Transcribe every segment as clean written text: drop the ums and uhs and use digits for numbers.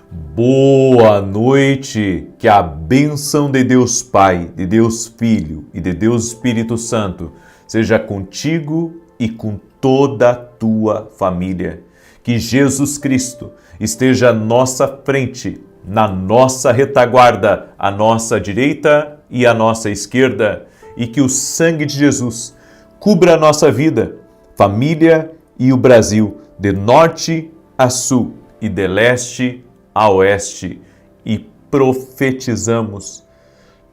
Boa noite, que a bênção de Deus Pai, de Deus Filho e de Deus Espírito Santo seja contigo e com toda a tua família. Que Jesus Cristo esteja à nossa frente, na nossa retaguarda, à nossa direita e à nossa esquerda, e que o sangue de Jesus cubra a nossa vida, família e o Brasil, de norte a sul e de leste a oeste, e profetizamos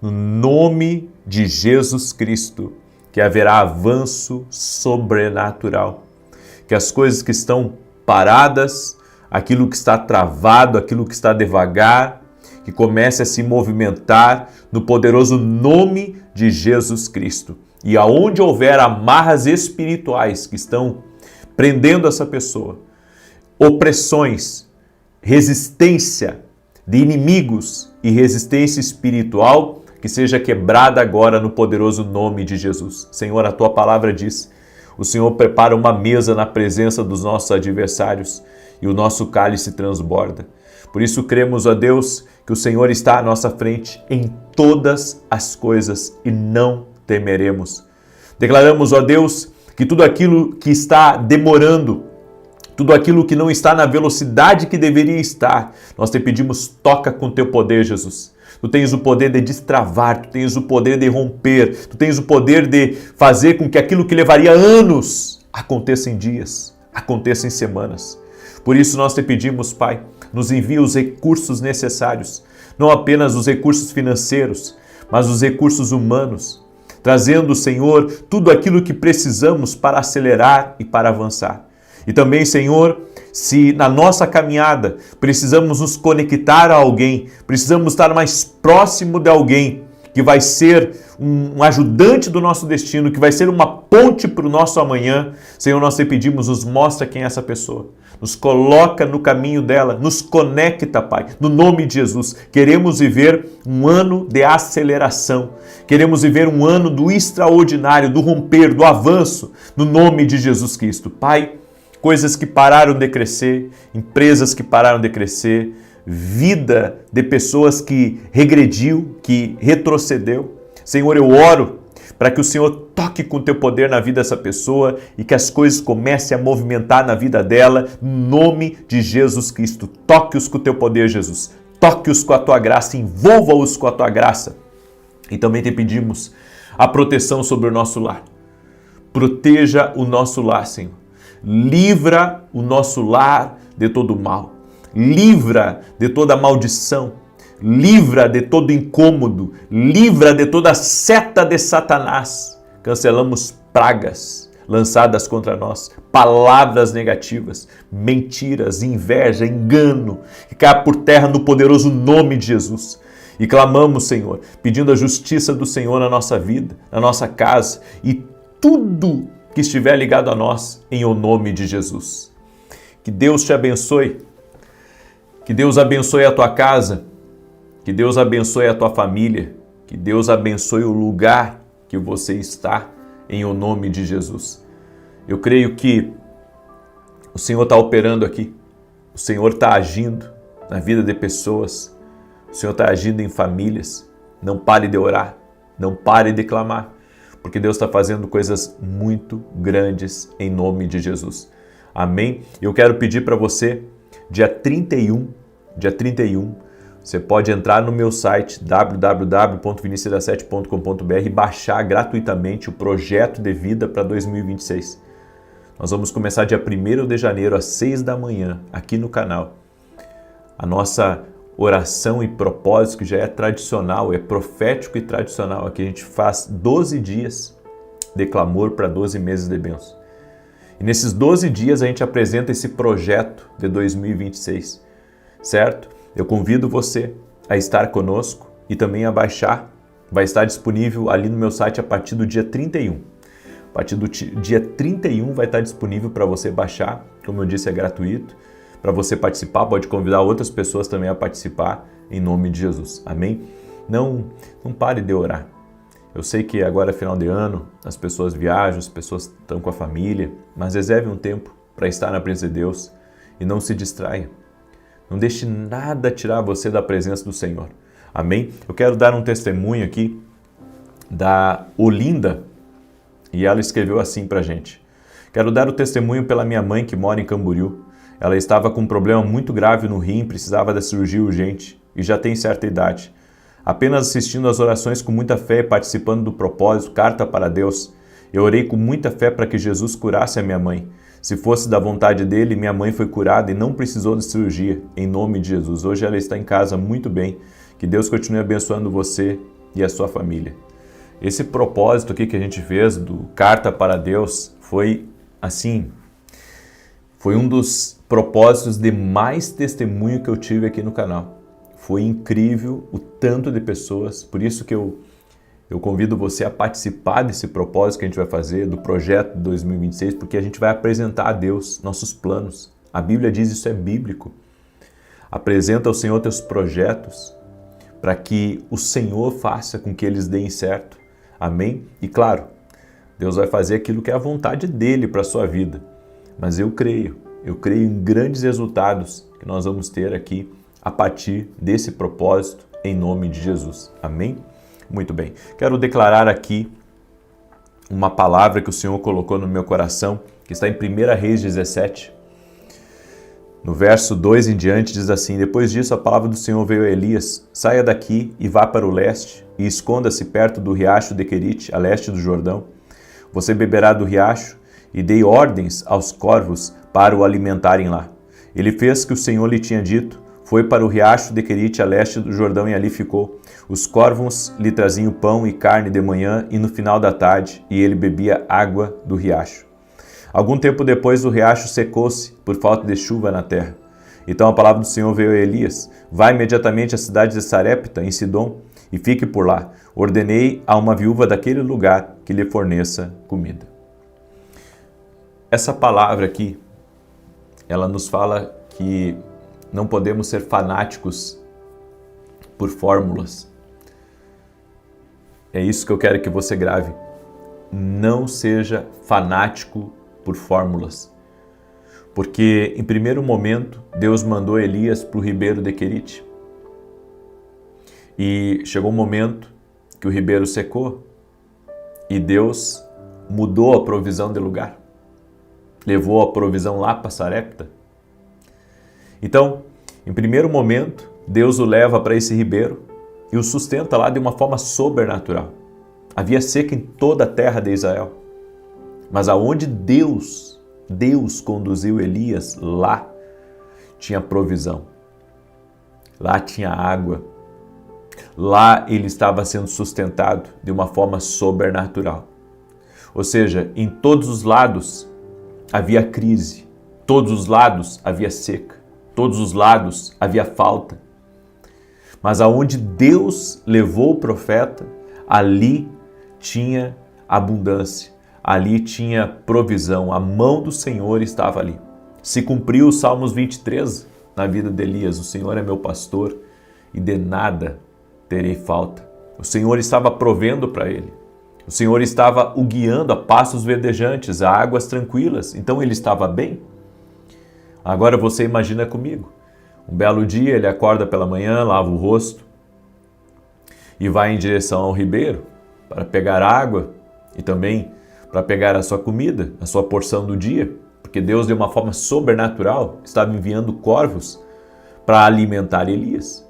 no nome de Jesus Cristo que haverá avanço sobrenatural, que as coisas que estão paradas, aquilo que está travado, aquilo que está devagar, que comece a se movimentar no poderoso nome de Jesus Cristo. E aonde houver amarras espirituais que estão prendendo essa pessoa, opressões, resistência de inimigos e resistência espiritual, que seja quebrada agora no poderoso nome de Jesus. Senhor, a tua palavra diz, o Senhor prepara uma mesa na presença dos nossos adversários e o nosso cálice transborda. Por isso cremos, ó Deus, que o Senhor está à nossa frente em todas as coisas e não temeremos. Declaramos, ó Deus, que tudo aquilo que está demorando, tudo aquilo que não está na velocidade que deveria estar, nós te pedimos, toca com teu poder, Jesus. Tu tens o poder de destravar, tu tens o poder de romper, tu tens o poder de fazer com que aquilo que levaria anos aconteça em dias, aconteça em semanas. Por isso nós te pedimos, Pai, nos envia os recursos necessários, não apenas os recursos financeiros, mas os recursos humanos, trazendo, Senhor, tudo aquilo que precisamos para acelerar e para avançar. E também, Senhor, se na nossa caminhada precisamos nos conectar a alguém, precisamos estar mais próximo de alguém que vai ser um ajudante do nosso destino, que vai ser uma ponte para o nosso amanhã, Senhor, nós te pedimos, nos mostra quem é essa pessoa, nos coloca no caminho dela, nos conecta, Pai, no nome de Jesus. Queremos viver um ano de aceleração, queremos viver um ano do extraordinário, do romper, do avanço, no nome de Jesus Cristo. Pai, coisas que pararam de crescer, empresas que pararam de crescer, vida de pessoas que regrediu, que retrocedeu. Senhor, eu oro para que o Senhor toque com o teu poder na vida dessa pessoa e que as coisas comecem a movimentar na vida dela, no nome de Jesus Cristo. Toque-os com o teu poder, Jesus. Toque-os com a tua graça, envolva-os com a tua graça. E também te pedimos a proteção sobre o nosso lar. Proteja o nosso lar, Senhor. Livra o nosso lar de todo mal. Livra de toda maldição. Livra de todo incômodo. Livra de toda seta de Satanás. Cancelamos pragas lançadas contra nós, palavras negativas, mentiras, inveja, engano, que caia por terra no poderoso nome de Jesus. E clamamos, Senhor, pedindo a justiça do Senhor na nossa vida, na nossa casa e tudo que estiver ligado a nós, em o nome de Jesus. Que Deus te abençoe, que Deus abençoe a tua casa, que Deus abençoe a tua família, que Deus abençoe o lugar que você está, em o nome de Jesus. Eu creio que o Senhor está operando aqui, o Senhor está agindo na vida de pessoas, o Senhor está agindo em famílias. Não pare de orar, não pare de clamar, porque Deus está fazendo coisas muito grandes em nome de Jesus. Amém? Eu quero pedir para você, dia 31, você pode entrar no meu site www.vinicius17.com.br e baixar gratuitamente o projeto de vida para 2026. Nós vamos começar dia 1º de janeiro às 6 da manhã aqui no canal. A nossa oração e propósito, que já é tradicional, é profético e tradicional. Aqui a gente faz 12 dias de clamor para 12 meses de bênção. E nesses 12 dias a gente apresenta esse projeto de 2026, certo? Eu convido você a estar conosco e também a baixar. Vai estar disponível ali no meu site a partir do dia 31. A partir do dia 31 vai estar disponível para você baixar. Como eu disse, é gratuito. Para você participar, pode convidar outras pessoas também a participar, em nome de Jesus. Amém? Não pare de orar. Eu sei que agora é final de ano, as pessoas viajam, as pessoas estão com a família, mas reserve um tempo para estar na presença de Deus e não se distraia. Não deixe nada tirar você da presença do Senhor. Amém? Eu quero dar um testemunho aqui da Olinda, e ela escreveu assim pra gente. Quero dar o testemunho pela minha mãe que mora em Camboriú. Ela estava com um problema muito grave no rim, precisava da cirurgia urgente e já tem certa idade. Apenas assistindo às orações com muita fé e participando do propósito Carta para Deus, eu orei com muita fé para que Jesus curasse a minha mãe. Se fosse da vontade dele, minha mãe foi curada e não precisou de cirurgia, em nome de Jesus. Hoje ela está em casa muito bem. Que Deus continue abençoando você e a sua família. Esse propósito aqui que a gente fez do Carta para Deus foi assim, foi um dos propósitos de mais testemunho que eu tive aqui no canal. Foi incrível o tanto de pessoas, por isso que eu convido você a participar desse propósito que a gente vai fazer, do projeto de 2026, porque a gente vai apresentar a Deus nossos planos. A Bíblia diz isso é bíblico. Apresenta ao Senhor teus projetos para que o Senhor faça com que eles deem certo. Amém? E claro, Deus vai fazer aquilo que é a vontade dele para a sua vida. Mas eu creio em grandes resultados que nós vamos ter aqui a partir desse propósito, em nome de Jesus. Amém? Muito bem. Quero declarar aqui uma palavra que o Senhor colocou no meu coração, que está em 1 Reis 17. No verso 2 em diante diz assim: Depois disso a palavra do Senhor veio a Elias: Saia daqui e vá para o leste e esconda-se perto do riacho de Querite, a leste do Jordão. Você beberá do riacho e dei ordens aos corvos para o alimentarem lá. Ele fez o que o Senhor lhe tinha dito, foi para o riacho de Querite, a leste do Jordão, e ali ficou. Os corvos lhe traziam pão e carne de manhã e no final da tarde, e ele bebia água do riacho. Algum tempo depois o riacho secou-se por falta de chuva na terra. Então a palavra do Senhor veio a Elias: Vá imediatamente à cidade de Sarepta, em Sidom, e fique por lá. Ordenei a uma viúva daquele lugar que lhe forneça comida. Essa palavra aqui, ela nos fala que não podemos ser fanáticos por fórmulas. É isso que eu quero que você grave. Não seja fanático por fórmulas. Porque, em primeiro momento, Deus mandou Elias para o ribeiro de Querite. E chegou um momento que o ribeiro secou e Deus mudou a provisão de lugar. Levou a provisão lá para Sarepta. Então, em primeiro momento, Deus o leva para esse ribeiro e o sustenta lá de uma forma sobrenatural. Havia seca em toda a terra de Israel. Mas aonde Deus conduziu Elias, lá tinha provisão. Lá tinha água. Lá ele estava sendo sustentado de uma forma sobrenatural. Ou seja, em todos os lados havia crise. Todos os lados havia seca. Todos os lados havia falta. Mas aonde Deus levou o profeta, ali tinha abundância, ali tinha provisão, a mão do Senhor estava ali. Se cumpriu o Salmos 23 na vida de Elias: O Senhor é meu pastor e de nada terei falta. O Senhor estava provendo para ele. O Senhor estava o guiando a pastos verdejantes, a águas tranquilas. Então ele estava bem. Agora você imagina comigo. Um belo dia ele acorda pela manhã, lava o rosto e vai em direção ao ribeiro para pegar água e também para pegar a sua comida, a sua porção do dia, porque Deus, de uma forma sobrenatural, estava enviando corvos para alimentar Elias.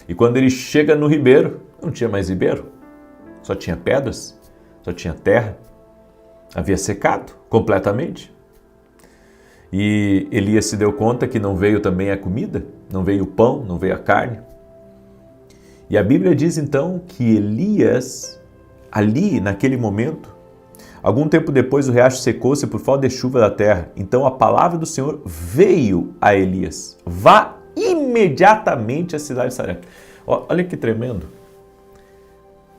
E quando ele chega no ribeiro, não tinha mais ribeiro, só tinha pedras, só tinha terra, havia secado completamente. E Elias se deu conta que não veio também a comida, não veio o pão, não veio a carne. E a Bíblia diz então que Elias, ali naquele momento, algum tempo depois o riacho secou-se por falta de chuva da terra. Então a palavra do Senhor veio a Elias: Vá imediatamente à cidade de Sarepta. Olha que tremendo.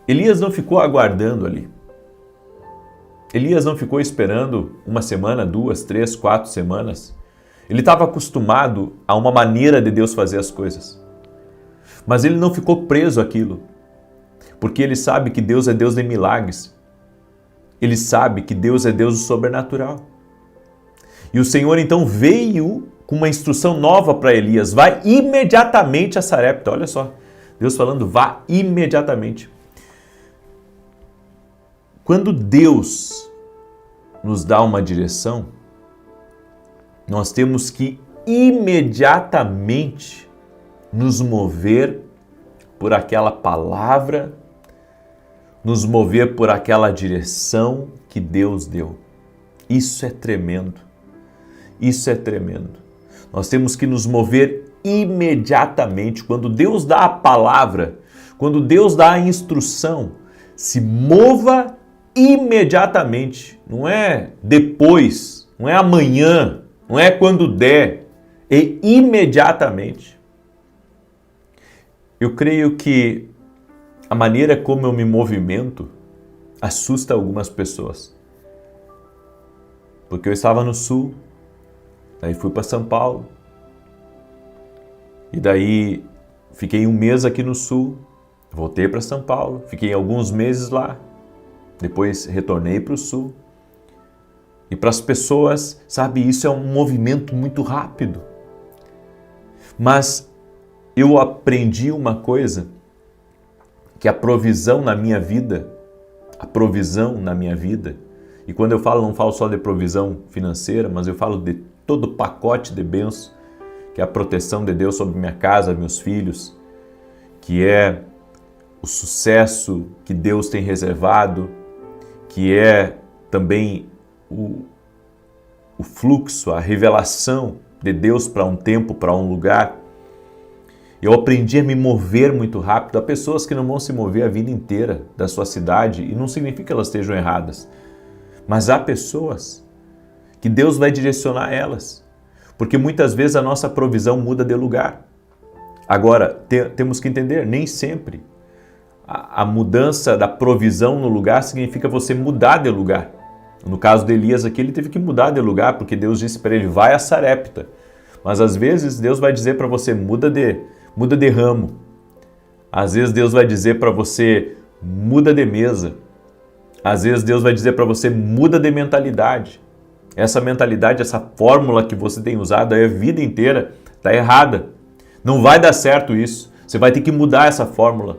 Elias não ficou aguardando ali. Elias não ficou esperando uma semana, 2, 3, 4 semanas. Ele estava acostumado a uma maneira de Deus fazer as coisas. Mas ele não ficou preso àquilo, porque ele sabe que Deus é Deus de milagres. Ele sabe que Deus é Deus do sobrenatural. E o Senhor então veio com uma instrução nova para Elias: vai imediatamente a Sarepta. Olha só, Deus falando, vá imediatamente. Quando Deus nos dá uma direção, nós temos que imediatamente nos mover por aquela palavra, nos mover por aquela direção que Deus deu. Isso é tremendo. Isso é tremendo. Nós temos que nos mover imediatamente. Quando Deus dá a palavra, quando Deus dá a instrução, se mova imediatamente. Não é depois, não é amanhã, não é quando der, é imediatamente. Eu creio que a maneira como eu me movimento assusta algumas pessoas. Porque eu estava no sul, aí fui para São Paulo, e daí fiquei um mês aqui no sul, voltei para São Paulo, fiquei alguns meses lá, depois retornei para o sul. E para as pessoas, sabe, isso é um movimento muito rápido. Mas eu aprendi uma coisa, que a provisão na minha vida, e quando eu falo, não falo só de provisão financeira, mas eu falo de todo o pacote de bênçãos, que é a proteção de Deus sobre minha casa, meus filhos, que é o sucesso que Deus tem reservado, que é também o fluxo, a revelação de Deus para um tempo, para um lugar. Eu aprendi a me mover muito rápido. Há pessoas que não vão se mover a vida inteira da sua cidade e não significa que elas estejam erradas. Mas há pessoas que Deus vai direcionar elas, porque muitas vezes a nossa provisão muda de lugar. Agora, temos que entender, nem sempre a mudança da provisão no lugar significa você mudar de lugar. No caso de Elias aqui, ele teve que mudar de lugar, porque Deus disse para ele, vai a Sarepta. Mas às vezes Deus vai dizer para você, muda de ramo. Às vezes Deus vai dizer para você, muda de mesa. Às vezes Deus vai dizer para você, muda de mentalidade. Essa mentalidade, essa fórmula que você tem usado a vida inteira, está errada. Não vai dar certo isso. Você vai ter que mudar essa fórmula.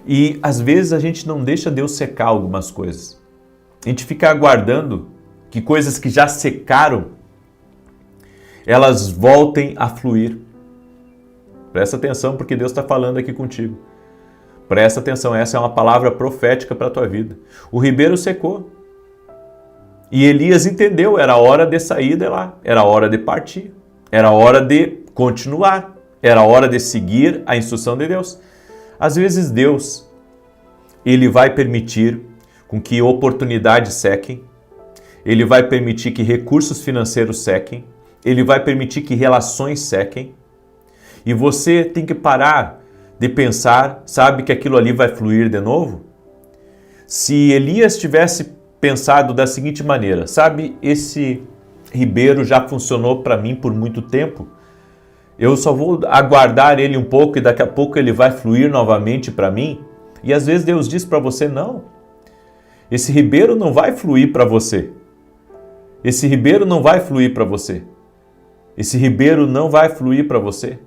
E às vezes a gente não deixa Deus secar algumas coisas. A gente fica aguardando que coisas que já secaram, elas voltem a fluir. Presta atenção porque Deus está falando aqui contigo. Presta atenção, essa é uma palavra profética para a tua vida. O ribeiro secou. E Elias entendeu, era hora de sair de lá, era hora de partir, era hora de continuar, era hora de seguir a instrução de Deus. Às vezes Deus, Ele vai permitir com que oportunidades sequem, Ele vai permitir que recursos financeiros sequem, Ele vai permitir que relações sequem, e você tem que parar de pensar, sabe que aquilo ali vai fluir de novo? Se Elias tivesse pensado da seguinte maneira, sabe, esse ribeiro já funcionou para mim por muito tempo, eu só vou aguardar ele um pouco e daqui a pouco ele vai fluir novamente para mim. E às vezes Deus diz para você, não, esse ribeiro não vai fluir para você. Esse ribeiro não vai fluir para você. Esse ribeiro não vai fluir para você.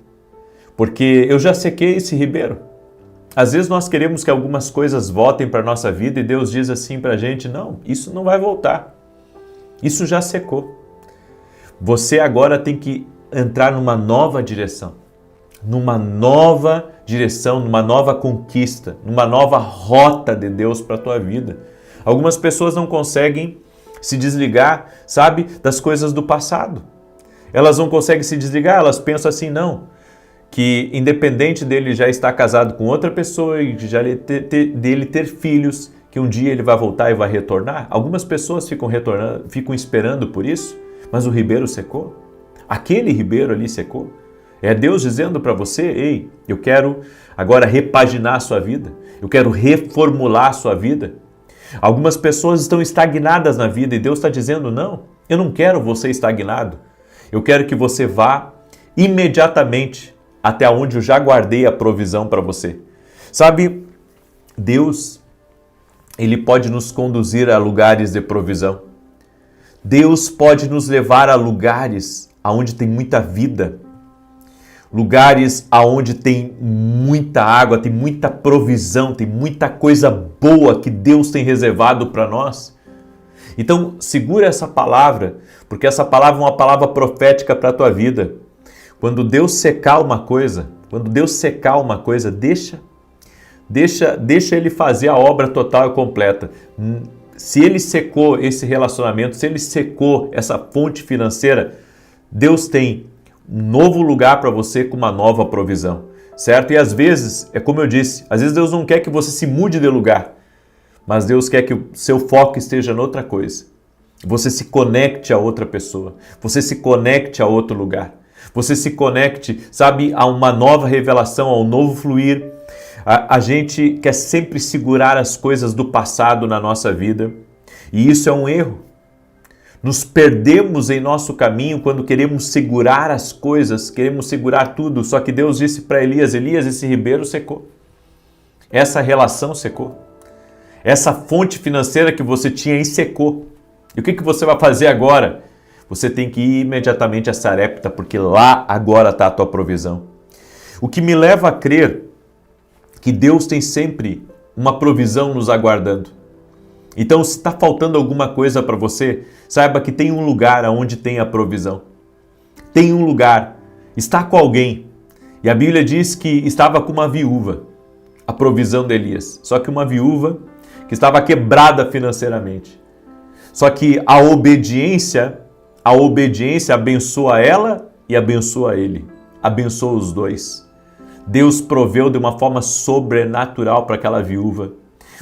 Porque eu já sequei esse ribeiro. Às vezes nós queremos que algumas coisas voltem para a nossa vida e Deus diz assim para a gente, não, isso não vai voltar. Isso já secou. Você agora tem que entrar numa nova direção. Numa nova direção, numa nova conquista, numa nova rota de Deus para a tua vida. Algumas pessoas não conseguem se desligar, sabe, das coisas do passado. Elas não conseguem se desligar, elas pensam assim, não, que independente dele já estar casado com outra pessoa e já dele ter filhos, que um dia ele vai voltar e vai retornar. Algumas pessoas ficam esperando por isso, mas o ribeiro secou. Aquele ribeiro ali secou. É Deus dizendo para você, ei, eu quero agora repaginar a sua vida, eu quero reformular a sua vida. Algumas pessoas estão estagnadas na vida e Deus está dizendo, não, eu não quero você estagnado, eu quero que você vá imediatamente até onde eu já guardei a provisão para você. Sabe, Deus, Ele pode nos conduzir a lugares de provisão. Deus pode nos levar a lugares aonde tem muita vida, lugares aonde tem muita água, tem muita provisão, tem muita coisa boa que Deus tem reservado para nós. Então, segura essa palavra, porque essa palavra é uma palavra profética para a tua vida. Quando Deus secar uma coisa, deixa Ele fazer a obra total e completa. Se Ele secou esse relacionamento, se Ele secou essa fonte financeira, Deus tem um novo lugar para você com uma nova provisão, certo? E às vezes, é como eu disse, às vezes Deus não quer que você se mude de lugar, mas Deus quer que o seu foco esteja em outra coisa. Você se conecte a outra pessoa, você se conecte a outro lugar, você se conecte, sabe, a uma nova revelação, a um novo fluir. A gente quer sempre segurar as coisas do passado na nossa vida e isso é um erro. Nos perdemos em nosso caminho quando queremos segurar as coisas, queremos segurar tudo. Só que Deus disse para Elias, esse ribeiro secou. Essa relação secou. Essa fonte financeira que você tinha aí secou. E o que você vai fazer agora? Você tem que ir imediatamente a Sarepta, porque lá agora está a tua provisão. O que me leva a crer que Deus tem sempre uma provisão nos aguardando. Então, se está faltando alguma coisa para você, saiba que tem um lugar onde tem a provisão. Tem um lugar, está com alguém. E a Bíblia diz que estava com uma viúva, a provisão de Elias. Só que uma viúva que estava quebrada financeiramente. Só que a obediência abençoa ela e abençoa ele. Abençoa os dois. Deus proveu de uma forma sobrenatural para aquela viúva.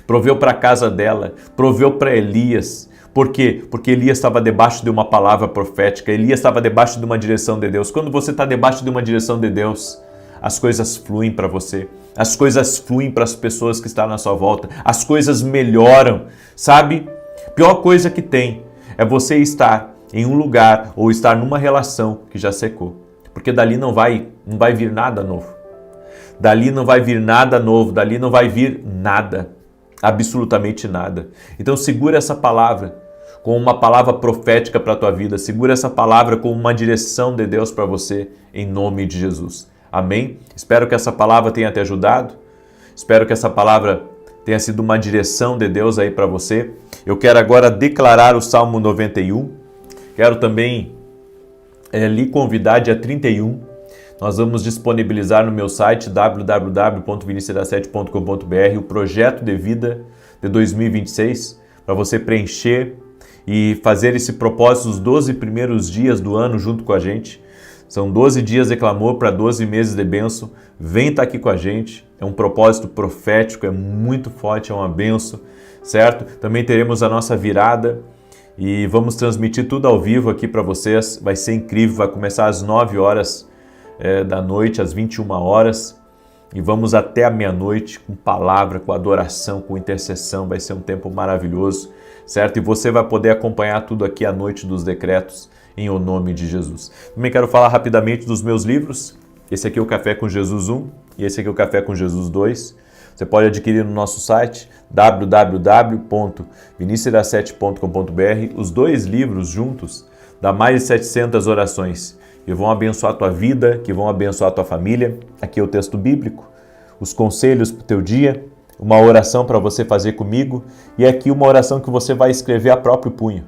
Proveu para a casa dela, proveu para Elias. Por quê? Porque Elias estava debaixo de uma palavra profética, Elias estava debaixo de uma direção de Deus. Quando você está debaixo de uma direção de Deus, as coisas fluem para você, as coisas fluem para as pessoas que estão na sua volta, as coisas melhoram, sabe? Pior coisa que tem é você estar em um lugar ou estar numa relação que já secou, porque dali não vai vir nada novo. Dali não vai vir nada novo, dali não vai vir nada. Absolutamente nada. Então segura essa palavra como uma palavra profética para a tua vida. Segura essa palavra como uma direção de Deus para você, em nome de Jesus. Amém? Espero que essa palavra tenha te ajudado. Espero que essa palavra tenha sido uma direção de Deus aí para você. Eu quero agora declarar o Salmo 91. Quero também lhe convidar dia 31. Nós vamos disponibilizar no meu site www.vinicius7.com.br o projeto de vida de 2026 para você preencher e fazer esse propósito os 12 primeiros dias do ano junto com a gente. São 12 dias de clamor para 12 meses de bênção. Vem estar aqui com a gente. É um propósito profético, é muito forte, é uma bênção, certo? Também teremos a nossa virada e vamos transmitir tudo ao vivo aqui para vocês. Vai ser incrível, vai começar às 9 horas da noite, às 21 horas, e vamos até a meia-noite com palavra, com adoração, com intercessão. Vai ser um tempo maravilhoso, certo? E você vai poder acompanhar tudo aqui à Noite dos Decretos, em o nome de Jesus. Também quero falar rapidamente dos meus livros. Esse aqui é o Café com Jesus 1 e esse aqui é o Café com Jesus 2. Você pode adquirir no nosso site www.vinicius7.com.br. Os dois livros juntos dá mais de 700 orações que vão abençoar a tua vida, que vão abençoar a tua família. Aqui é o texto bíblico, os conselhos para o teu dia, uma oração para você fazer comigo e aqui uma oração que você vai escrever a próprio punho,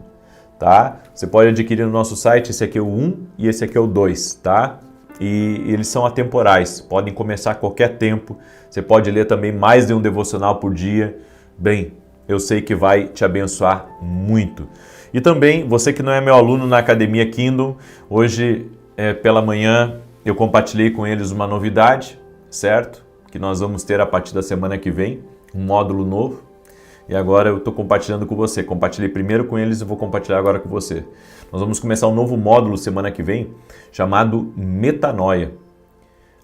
tá? Você pode adquirir no nosso site, esse aqui é o 1 e esse aqui é o 2, tá? E eles são atemporais, podem começar a qualquer tempo. Você pode ler também mais de um devocional por dia. Bem, eu sei que vai te abençoar muito. E também, você que não é meu aluno na Academia Kingdom, hoje pela manhã eu compartilhei com eles uma novidade, certo? Que nós vamos ter a partir da semana que vem, um módulo novo. E agora eu estou compartilhando com você. Compartilhei primeiro com eles e vou compartilhar agora com você. Nós vamos começar um novo módulo semana que vem, chamado Metanoia.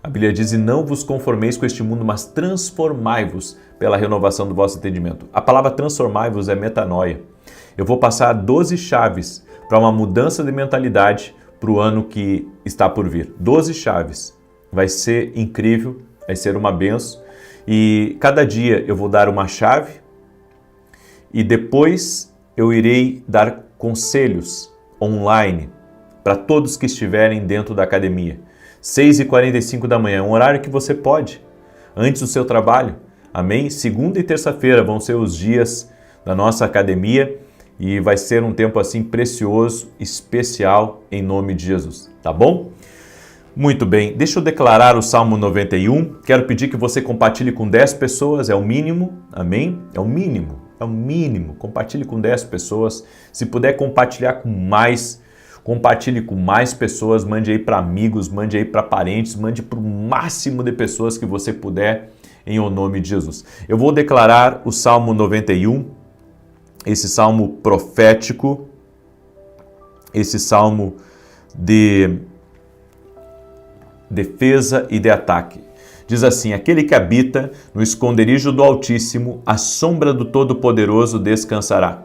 A Bíblia diz, e não vos conformeis com este mundo, mas transformai-vos pela renovação do vosso entendimento. A palavra transformai-vos é metanoia. Eu vou passar 12 chaves para uma mudança de mentalidade para o ano que está por vir. 12 chaves. Vai ser incrível, vai ser uma benção. E cada dia eu vou dar uma chave e depois eu irei dar conselhos online para todos que estiverem dentro da academia. 6h45 da manhã, um horário que você pode, antes do seu trabalho. Amém? Segunda e terça-feira vão ser os dias da nossa academia e vai ser um tempo assim precioso, especial, em nome de Jesus. Tá bom? Muito bem, deixa eu declarar o Salmo 91. Quero pedir que você compartilhe com 10 pessoas, é o mínimo, amém? É o mínimo. Compartilhe com 10 pessoas. Se puder compartilhar com mais, compartilhe com mais pessoas, mande aí para amigos, mande aí para parentes, mande para o máximo de pessoas que você puder, em o nome de Jesus. Eu vou declarar o Salmo 91, esse salmo profético, esse salmo de defesa e de ataque. Diz assim: aquele que habita no esconderijo do Altíssimo, à sombra do Todo-Poderoso descansará.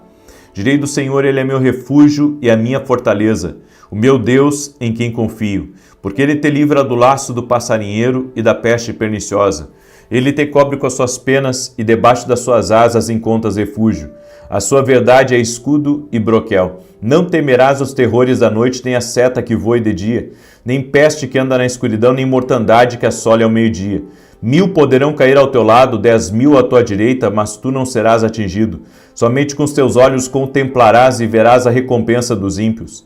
Direi do Senhor, Ele é meu refúgio e a minha fortaleza, o meu Deus em quem confio, porque Ele te livra do laço do passarinheiro e da peste perniciosa. Ele te cobre com as suas penas e debaixo das suas asas encontras refúgio. A sua verdade é escudo e broquel. Não temerás os terrores da noite, nem a seta que voe de dia, nem peste que anda na escuridão, nem mortandade que assole ao meio-dia. 1000 poderão cair ao teu lado, 10.000 à tua direita, mas tu não serás atingido. Somente com os teus olhos contemplarás e verás a recompensa dos ímpios.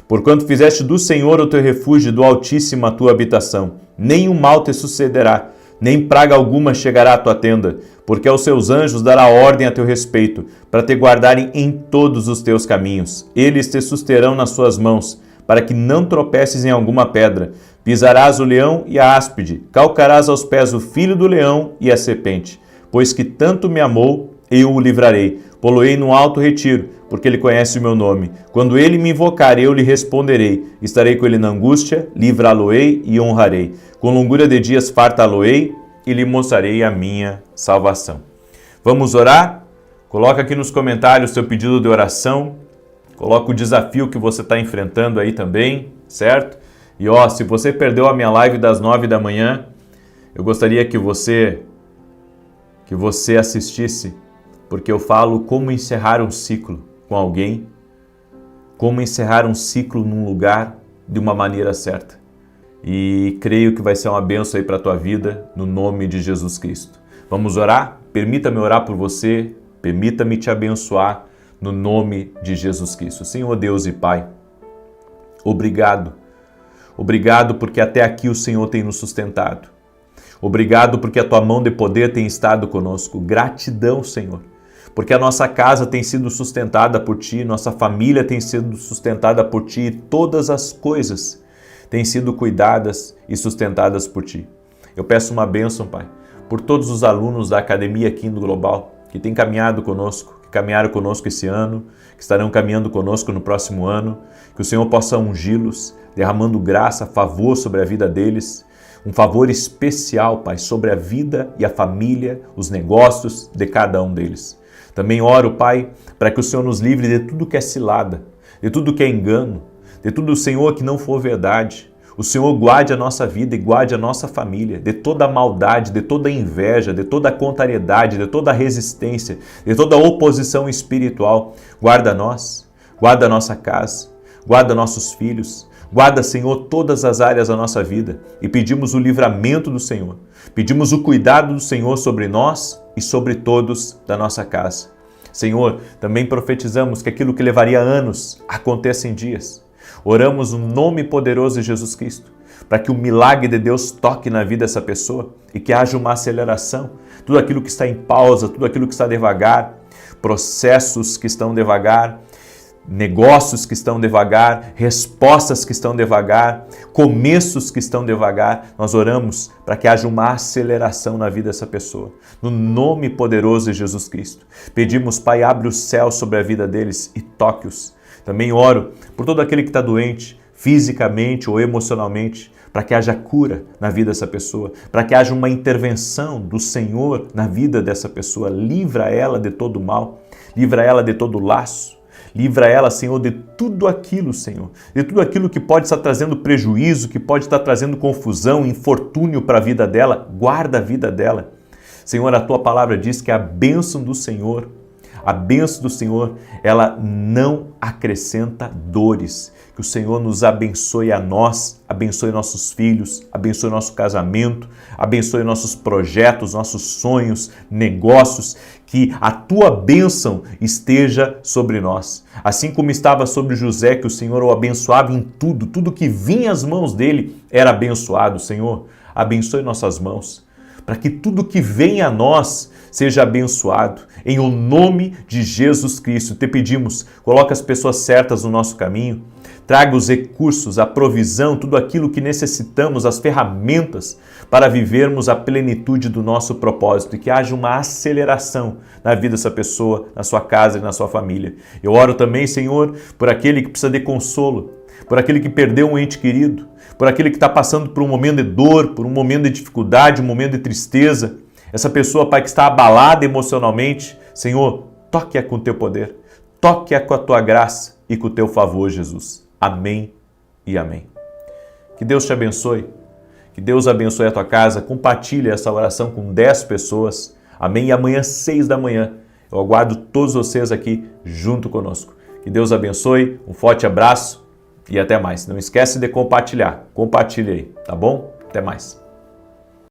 Porquanto fizeste do Senhor o teu refúgio, do Altíssimo a tua habitação, nenhum mal te sucederá, nem praga alguma chegará à tua tenda, porque aos seus anjos dará ordem a teu respeito, para te guardarem em todos os teus caminhos. Eles te susterão nas suas mãos, para que não tropeces em alguma pedra. Pisarás o leão e a áspide, calcarás aos pés o filho do leão e a serpente. Pois que tanto me amou, eu o livrarei. Poloei no alto retiro, porque ele conhece o meu nome. Quando ele me invocar, eu lhe responderei. Estarei com ele na angústia, livrá-lo-ei e honrarei. Com longura de dias fartá-lo-ei e lhe mostrarei a minha salvação. Vamos orar? Coloca aqui nos comentários o seu pedido de oração. Coloca o desafio que você está enfrentando aí também, certo? E se você perdeu a minha live das 9 da manhã, eu gostaria que você assistisse, porque eu falo como encerrar um ciclo com alguém, como encerrar um ciclo num lugar de uma maneira certa. E creio que vai ser uma bênção aí para a tua vida, no nome de Jesus Cristo. Vamos orar? Permita-me orar por você, permita-me te abençoar no nome de Jesus Cristo. Senhor Deus e Pai, obrigado. Obrigado porque até aqui o Senhor tem nos sustentado. Obrigado porque a tua mão de poder tem estado conosco. Gratidão, Senhor, porque a nossa casa tem sido sustentada por Ti, nossa família tem sido sustentada por Ti e todas as coisas têm sido cuidadas e sustentadas por Ti. Eu peço uma bênção, Pai, por todos os alunos da Academia Kingdom Global que têm caminhado conosco, que caminharam conosco esse ano, que estarão caminhando conosco no próximo ano, que o Senhor possa ungí-los, derramando graça, favor sobre a vida deles, um favor especial, Pai, sobre a vida e a família, os negócios de cada um deles. Também oro, Pai, para que o Senhor nos livre de tudo que é cilada, de tudo que é engano, de tudo, Senhor, que não for verdade. O Senhor guarde a nossa vida e guarde a nossa família de toda a maldade, de toda a inveja, de toda a contrariedade, de toda a resistência, de toda a oposição espiritual. Guarda nós, guarda a nossa casa, guarda nossos filhos, guarda, Senhor, todas as áreas da nossa vida e pedimos o livramento do Senhor. Pedimos o cuidado do Senhor sobre nós e sobre todos da nossa casa. Senhor, também profetizamos que aquilo que levaria anos aconteça em dias. Oramos no nome poderoso de Jesus Cristo, para que o milagre de Deus toque na vida dessa pessoa e que haja uma aceleração. Tudo aquilo que está em pausa, tudo aquilo que está devagar, processos que estão devagar, negócios que estão devagar, respostas que estão devagar, começos que estão devagar, nós oramos para que haja uma aceleração na vida dessa pessoa. No nome poderoso de Jesus Cristo. Pedimos, Pai, abre o céu sobre a vida deles e toque-os. Também oro por todo aquele que está doente, fisicamente ou emocionalmente, para que haja cura na vida dessa pessoa, para que haja uma intervenção do Senhor na vida dessa pessoa. Livra ela de todo mal, livra ela de todo laço, livra ela, Senhor, de tudo aquilo, Senhor, de tudo aquilo que pode estar trazendo prejuízo, que pode estar trazendo confusão, infortúnio para a vida dela. Guarda a vida dela. Senhor, a Tua palavra diz que a bênção do Senhor A bênção do Senhor, ela não acrescenta dores. Que o Senhor nos abençoe a nós, abençoe nossos filhos, abençoe nosso casamento, abençoe nossos projetos, nossos sonhos, negócios, que a tua bênção esteja sobre nós. Assim como estava sobre José, que o Senhor o abençoava em tudo, tudo que vinha às mãos dele era abençoado. Senhor, abençoe nossas mãos, para que tudo que vem a nós seja abençoado. Em o nome de Jesus Cristo, te pedimos, coloca as pessoas certas no nosso caminho, traga os recursos, a provisão, tudo aquilo que necessitamos, as ferramentas para vivermos a plenitude do nosso propósito e que haja uma aceleração na vida dessa pessoa, na sua casa e na sua família. Eu oro também, Senhor, por aquele que precisa de consolo, por aquele que perdeu um ente querido, por aquele que está passando por um momento de dor, por um momento de dificuldade, um momento de tristeza. Essa pessoa, Pai, que está abalada emocionalmente, Senhor, toque-a com o teu poder, toque-a com a tua graça e com o teu favor, Jesus. Amém e amém. Que Deus te abençoe, que Deus abençoe a tua casa, compartilhe essa oração com 10 pessoas. Amém? E amanhã, 6 da manhã, eu aguardo todos vocês aqui junto conosco. Que Deus abençoe, um forte abraço e até mais. Não esquece de compartilhar. Compartilhe aí, tá bom? Até mais.